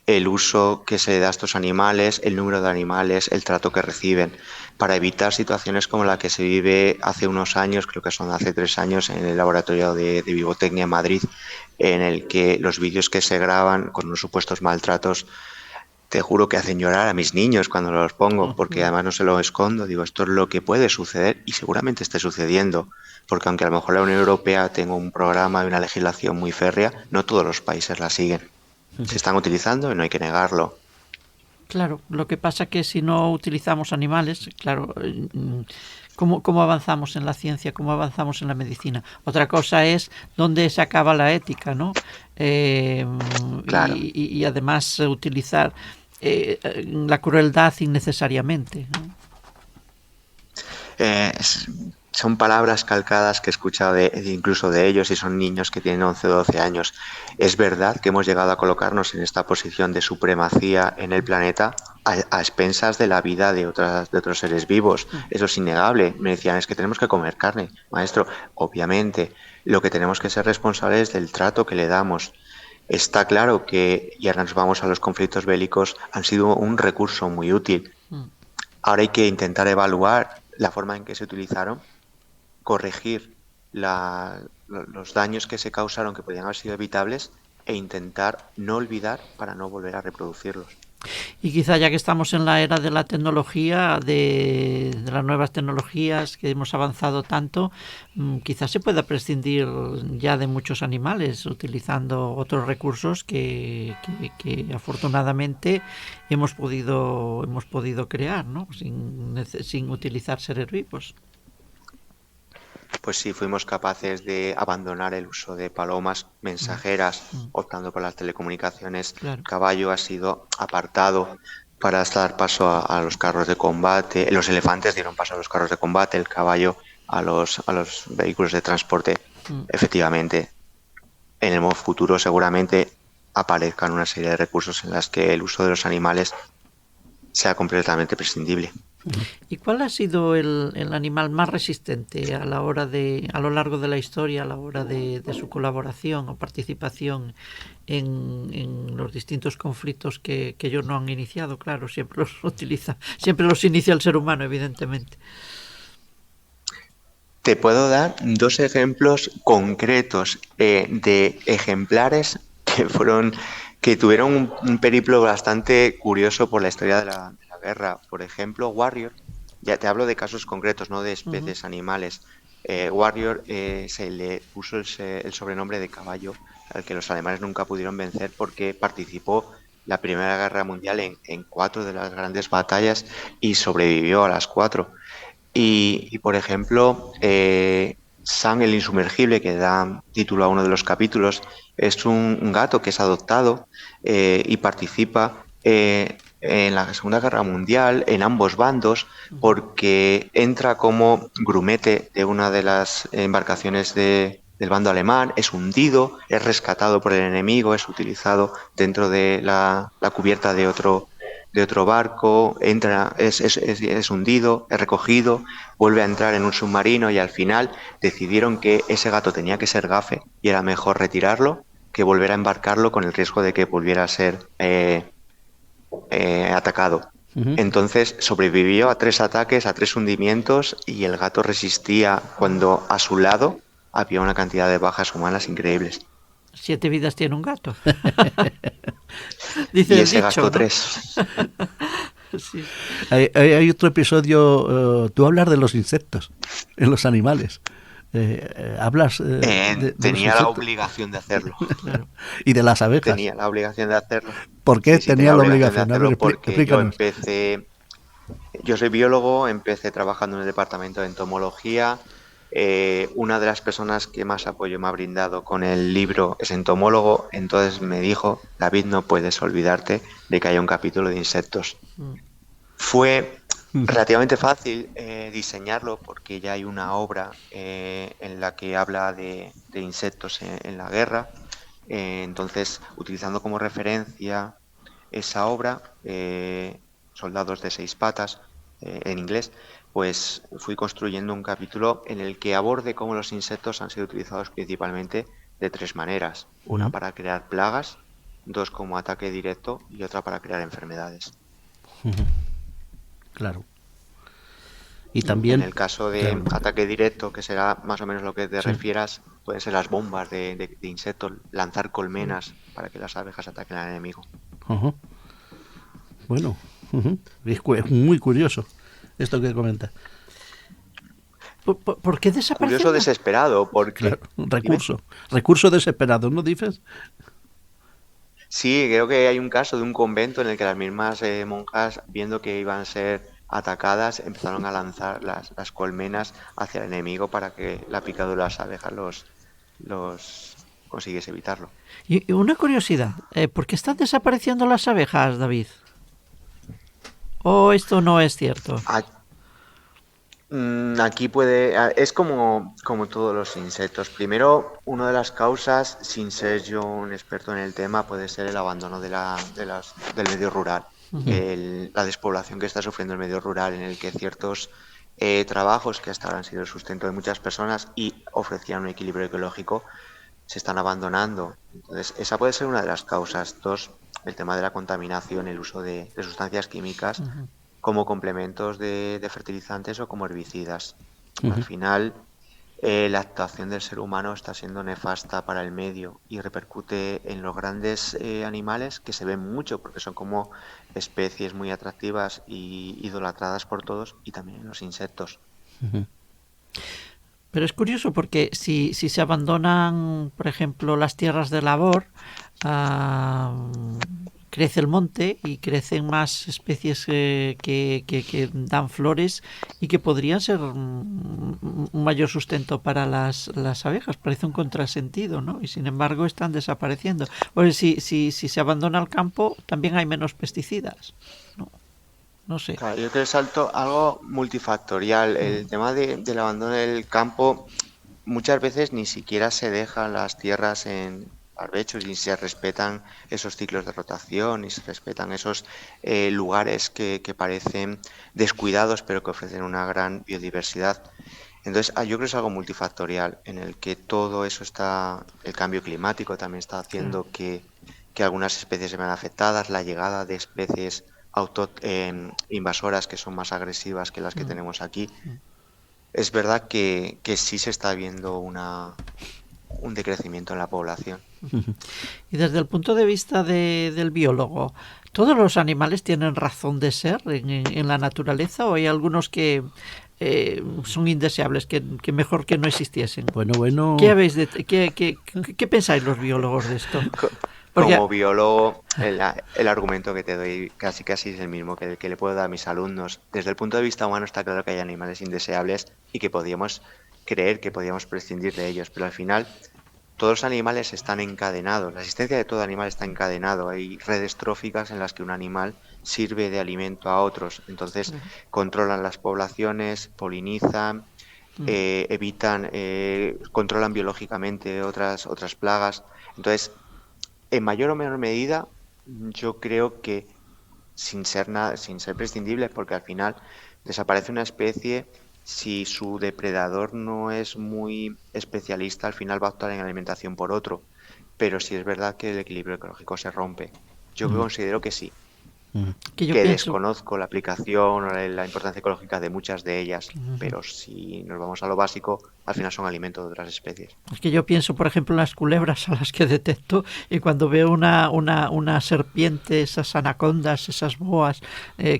el uso que se le da a estos animales, el número de animales, el trato que reciben, para evitar situaciones como la que se vive hace unos años, creo que son hace 3 años, en el laboratorio de Vivotecnia en Madrid, en el que los vídeos que se graban con unos supuestos maltratos, te juro que hacen llorar a mis niños cuando los pongo, porque además no se lo escondo. Digo, esto es lo que puede suceder y seguramente esté sucediendo, porque aunque a lo mejor la Unión Europea tenga un programa y una legislación muy férrea, no todos los países la siguen. Se están utilizando y no hay que negarlo. Claro, lo que pasa que si no utilizamos animales, claro, ¿cómo avanzamos en la ciencia? ¿Cómo avanzamos en la medicina? Otra cosa es dónde se acaba la ética, ¿no? Claro. Y además utilizar la crueldad innecesariamente, ¿no? Son palabras calcadas que he escuchado incluso de ellos, y son niños que tienen 11 o 12 años. Es verdad que hemos llegado a colocarnos en esta posición de supremacía en el planeta a expensas de la vida de otros seres vivos. Eso es innegable. Me decían, es que tenemos que comer carne. Maestro, obviamente, lo que tenemos que ser responsables es del trato que le damos. Está claro que, y ahora nos vamos a los conflictos bélicos, han sido un recurso muy útil. Ahora hay que intentar evaluar la forma en que se utilizaron, corregir los daños que se causaron, que podían haber sido evitables, e intentar no olvidar para no volver a reproducirlos. Y quizá, ya que estamos en la era de la tecnología, de las nuevas tecnologías, que hemos avanzado tanto, quizás se pueda prescindir ya de muchos animales utilizando otros recursos que afortunadamente hemos podido crear, ¿no? sin utilizar seres vivos. Pues sí, fuimos capaces de abandonar el uso de palomas mensajeras, optando por las telecomunicaciones. Claro. El caballo ha sido apartado para dar paso a los carros de combate. Los elefantes dieron paso a los carros de combate, el caballo a los vehículos de transporte. Efectivamente, en el futuro seguramente aparezcan una serie de recursos en las que el uso de los animales sea completamente prescindible. ¿Y cuál ha sido el animal más resistente a lo largo de la historia, a la hora de su colaboración o participación en los distintos conflictos que ellos no han iniciado? Claro, siempre los inicia el ser humano, evidentemente. Te puedo dar 2 ejemplos concretos de ejemplares que tuvieron un periplo bastante curioso por la historia de la guerra. Por ejemplo, Warrior, ya te hablo de casos concretos, no de especies animales. Warrior se le puso el sobrenombre de caballo, al que los alemanes nunca pudieron vencer porque participó la Primera Guerra Mundial en 4 de las grandes batallas y sobrevivió a las 4. Y por ejemplo, Sam el Insumergible, que da título a uno de los capítulos, es un gato que es adoptado y participa en la Segunda Guerra Mundial, en ambos bandos, porque entra como grumete de una de las embarcaciones del bando alemán, es hundido, es rescatado por el enemigo, es utilizado dentro de la cubierta de otro barco, entra, es hundido, es recogido, vuelve a entrar en un submarino, y al final decidieron que ese gato tenía que ser gafe y era mejor retirarlo que volver a embarcarlo con el riesgo de que volviera a ser atacado. Entonces sobrevivió a 3 ataques, a 3 hundimientos, y el gato resistía cuando a su lado había una cantidad de bajas humanas increíbles. 7 vidas tiene un gato. Dice y ese dicho, gastó, ¿no? 3. Sí. Hay otro episodio, tú hablas de los insectos en los animales. Hablas de los Tenía la insectos obligación de hacerlo. Claro. y de las abejas. Tenía la obligación de hacerlo. ¿Por qué Sí, sí, tenía tenía la la obligación de obligación? A ver, hacerlo porque yo explícanos. yo soy biólogo, empecé trabajando en el departamento de entomología. Una de las personas que más apoyo me ha brindado con el libro es entomólogo, entonces me dijo, David, no puedes olvidarte de que haya un capítulo de insectos. Mm. Fue relativamente fácil diseñarlo porque ya hay una obra en la que habla de insectos en la guerra. Entonces, utilizando como referencia esa obra, Soldados de seis patas, en inglés, pues fui construyendo un capítulo en el que aborde cómo los insectos han sido utilizados principalmente de tres maneras. Una para crear plagas, dos como ataque directo y otra para crear enfermedades. Claro. Y En también, el caso de claro. ataque directo, que será más o menos lo que te Sí. refieras, pueden ser las bombas de insectos, lanzar colmenas para que las abejas ataquen al enemigo. Ujú. Bueno, es muy curioso esto que comenta. ¿Por qué desaparecen? Curioso, desesperado, Claro, porque... un Dime. recurso desesperado, ¿no dices? Sí, creo que hay un caso de un convento en el que las mismas monjas, viendo que iban a ser atacadas, empezaron a lanzar las colmenas hacia el enemigo para que la picadura de las abejas los consiguiese evitarlo. Y una curiosidad, ¿por qué están desapareciendo las abejas, David? ¿O esto no es cierto? Aquí es como todos los insectos. Primero, una de las causas, sin ser yo un experto en el tema, puede ser el abandono del medio rural. La despoblación que está sufriendo el medio rural, en el que ciertos trabajos que hasta ahora han sido el sustento de muchas personas y ofrecían un equilibrio ecológico, se están abandonando. Entonces, esa puede ser una de las causas. Dos, el tema de la contaminación, el uso de sustancias químicas como complementos de fertilizantes o como herbicidas. Al final, la actuación del ser humano está siendo nefasta para el medio y repercute en los grandes animales, que se ven mucho porque son como especies muy atractivas y idolatradas por todos, y también en los insectos. Pero es curioso porque si se abandonan, por ejemplo, las tierras de labor, crece el monte y crecen más especies que dan flores y que podrían ser un mayor sustento para las abejas. Parece un contrasentido, ¿no? Y sin embargo están desapareciendo. Pues si se abandona el campo, también hay menos pesticidas, ¿no? No sé. Claro, yo creo que es algo multifactorial. El tema del abandono del campo, muchas veces ni siquiera se dejan las tierras en barbechos y se respetan esos ciclos de rotación y se respetan esos lugares que parecen descuidados pero que ofrecen una gran biodiversidad. Entonces, yo creo que es algo multifactorial en el que todo eso el cambio climático también está haciendo que algunas especies se vean afectadas, la llegada de especies invasoras que son más agresivas que las que tenemos aquí. Es verdad que sí se está viendo un decrecimiento en la población. Y desde el punto de vista del biólogo, ¿todos los animales tienen razón de ser en la naturaleza o hay algunos que son indeseables, que mejor que no existiesen? Bueno. ¿Qué pensáis los biólogos de esto? Porque, Como biólogo, el argumento que te doy casi es el mismo que el que le puedo dar a mis alumnos. Desde el punto de vista humano está claro que hay animales indeseables y que podíamos creer que podíamos prescindir de ellos, pero al final todos los animales están encadenados. La existencia de todo animal está encadenado. Hay redes tróficas en las que un animal sirve de alimento a otros. Entonces controlan las poblaciones, polinizan, controlan biológicamente otras plagas. Entonces, en mayor o menor medida, yo creo que sin ser prescindibles, porque al final desaparece una especie, si su depredador no es muy especialista, al final va a actuar en alimentación por otro. Pero sí es verdad que el equilibrio ecológico se rompe. Yo considero que sí. Que yo que pienso, desconozco la aplicación o la importancia ecológica de muchas de ellas, Ujú. pero si nos vamos a lo básico, al final son alimentos de otras especies. Es que yo pienso, por ejemplo, en las culebras a las que detecto, y cuando veo una serpiente, esas anacondas, esas boas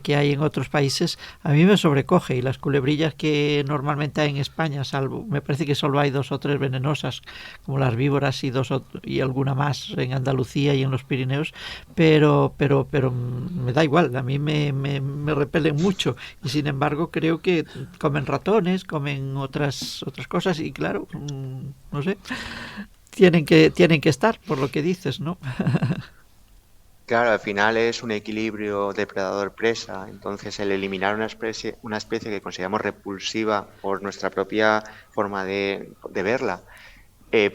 que hay en otros países, a mí me sobrecoge. Y las culebrillas que normalmente hay en España, salvo, me parece que solo hay 2 o 3 venenosas, como las víboras, y alguna más en Andalucía y en los Pirineos, pero me da igual, a mí me repelen mucho. Y sin embargo creo que comen ratones, comen otras cosas, y claro, no sé, tienen que estar, por lo que dices, ¿no? Claro, al final es un equilibrio depredador-presa, entonces el eliminar una especie que consideramos repulsiva por nuestra propia forma de verla,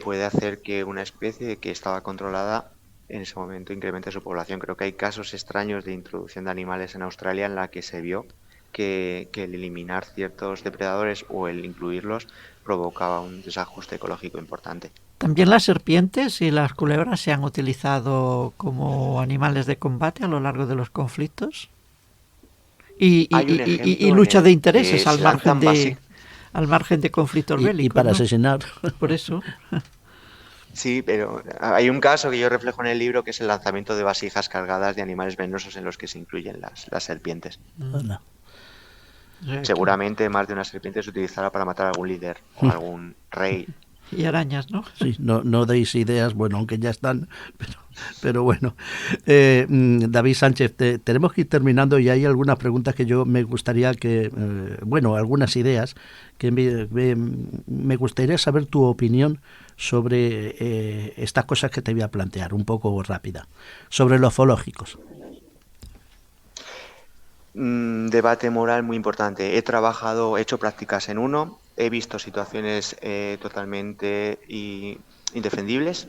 puede hacer que una especie que estaba controlada en ese momento incremente su población. Creo que hay casos extraños de introducción de animales en Australia en la que se vio que el eliminar ciertos depredadores o el incluirlos provocaba un desajuste ecológico importante. También las serpientes y las culebras se han utilizado como animales de combate a lo largo de los conflictos Hay un y ejemplo en lucha de el intereses que se lanzan al margen de conflictos Y bélicos, para ¿no? asesinar. Por eso. Sí, pero hay un caso que yo reflejo en el libro que es el lanzamiento de vasijas cargadas de animales venenosos en los que se incluyen las serpientes. Anda. O sea que- Seguramente más de una serpiente se utilizará para matar a algún líder o a algún rey. y arañas, ¿no? Sí, no deis ideas, bueno, aunque ya están, pero bueno. David Sánchez, tenemos que ir terminando y hay algunas preguntas que yo me gustaría bueno, algunas ideas que me gustaría saber tu opinión sobre estas cosas que te voy a plantear, un poco rápida, sobre los zoológicos. Debate moral muy importante. He hecho prácticas en uno, he visto situaciones totalmente indefendibles,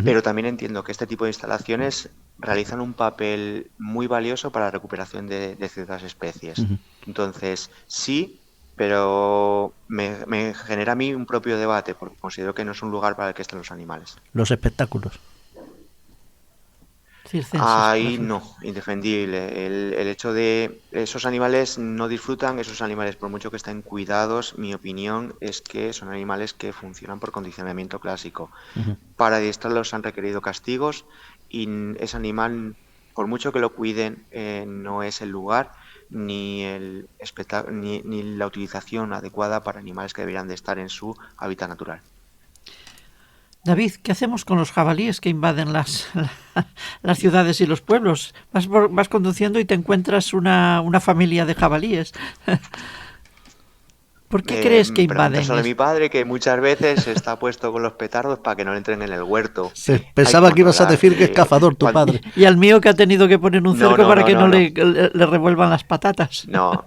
pero también entiendo que este tipo de instalaciones realizan un papel muy valioso para la recuperación de ciertas especies. Entonces, sí, pero me genera a mí un propio debate, porque considero que no es un lugar para el que estén los animales. Los espectáculos. Circenses, por Ahí ejemplo. no, indefendible. El hecho de esos animales no disfrutan, esos animales, por mucho que estén cuidados, mi opinión es que son animales que funcionan por condicionamiento clásico. Para adiestrarlos han requerido castigos y ese animal, por mucho que lo cuiden, no es el lugar ni la utilización adecuada para animales que deberían de estar en su hábitat natural. David, ¿qué hacemos con los jabalíes que invaden las ciudades y los pueblos? Vas conduciendo y te encuentras una familia de jabalíes. ¿Por qué crees que invaden? Pregúntaselo a mi padre, que muchas veces está puesto con los petardos para que no le entren en el huerto. Hay que Pensaba que ibas a controlar. decir que es cazador tu padre. Y al mío que ha tenido que poner un cerco para que no No. le revuelvan las patatas. No,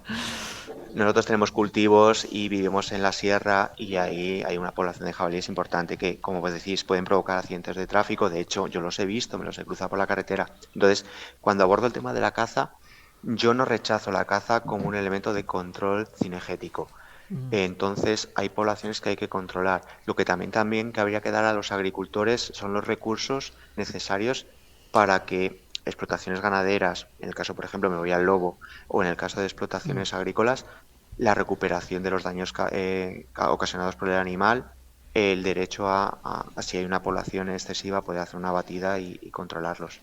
nosotros tenemos cultivos y vivimos en la sierra y ahí hay una población de jabalíes importante que, como vos decís, pueden provocar accidentes de tráfico. De hecho, yo los he visto, me los he cruzado por la carretera. Entonces, cuando abordo el tema de la caza, yo no rechazo la caza como un elemento de control cinegético. Entonces, hay poblaciones que hay que controlar. Lo que también que habría que dar a los agricultores son los recursos necesarios para que explotaciones ganaderas, en el caso, por ejemplo, me voy al lobo, o en el caso de explotaciones agrícolas, la recuperación de los daños ocasionados por el animal, el derecho si hay una población excesiva, poder hacer una batida y controlarlos.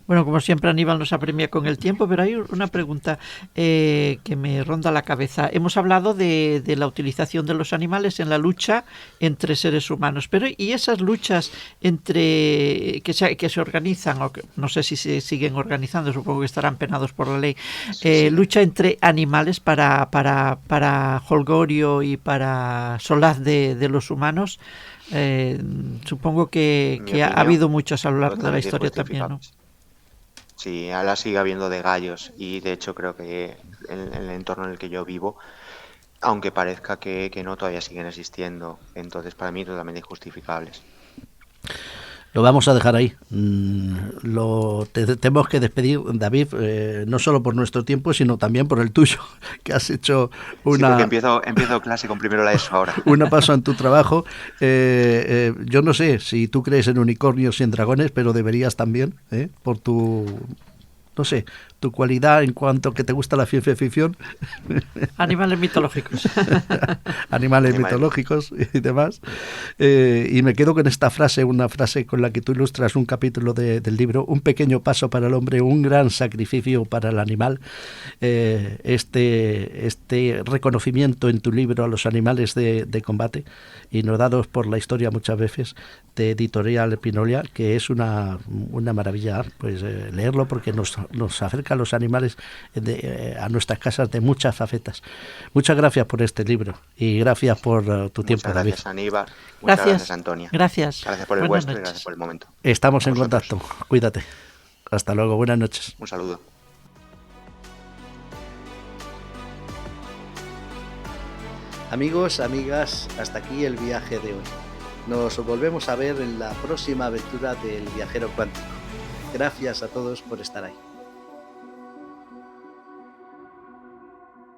Bueno, como siempre, Aníbal nos apremia con el tiempo, pero hay una pregunta que me ronda la cabeza. Hemos hablado de la utilización de los animales en la lucha entre seres humanos, pero ¿y esas luchas que se organizan, o que, no sé si se siguen organizando, supongo que estarán penados por la ley, Sí. lucha entre animales para holgorio y para solaz de los humanos? Supongo que En mi ha opinión, habido muchos a lo largo de la totalmente historia también, ¿no? injustificables. Sí, ahora sigue habiendo de gallos y de hecho creo que en el entorno en el que yo vivo, aunque parezca que no, todavía siguen existiendo. Entonces, para mí, totalmente injustificables. Lo vamos a dejar ahí. Tenemos que despedir, David, no solo por nuestro tiempo, sino también por el tuyo, que has hecho Sí, porque empiezo clase con primero la ESO ahora. una paso en tu trabajo. Yo no sé si tú crees en unicornios y en dragones, pero deberías también, por tu no sé, tu cualidad en cuanto que te gusta la ciencia ficción. Animales mitológicos. Animales mitológicos y demás. Y me quedo con esta frase, una frase con la que tú ilustras un capítulo del libro: un pequeño paso para el hombre, un gran sacrificio para el animal. Este reconocimiento en tu libro a los animales de combate, y no dados por la historia muchas veces, de Editorial Pinolia, que es una maravilla pues leerlo, porque nos acerca a los animales a nuestras casas de muchas facetas. Muchas gracias por este libro y gracias por tu tiempo, David. Muchas gracias, Aníbal. Muchas gracias, Antonia. Gracias. Gracias por el vuestro y gracias por el momento. Estamos en contacto. Cuídate. Hasta luego. Buenas noches. Un saludo. Amigos, amigas, hasta aquí el viaje de hoy. Nos volvemos a ver en la próxima aventura del viajero cuántico. Gracias a todos por estar ahí.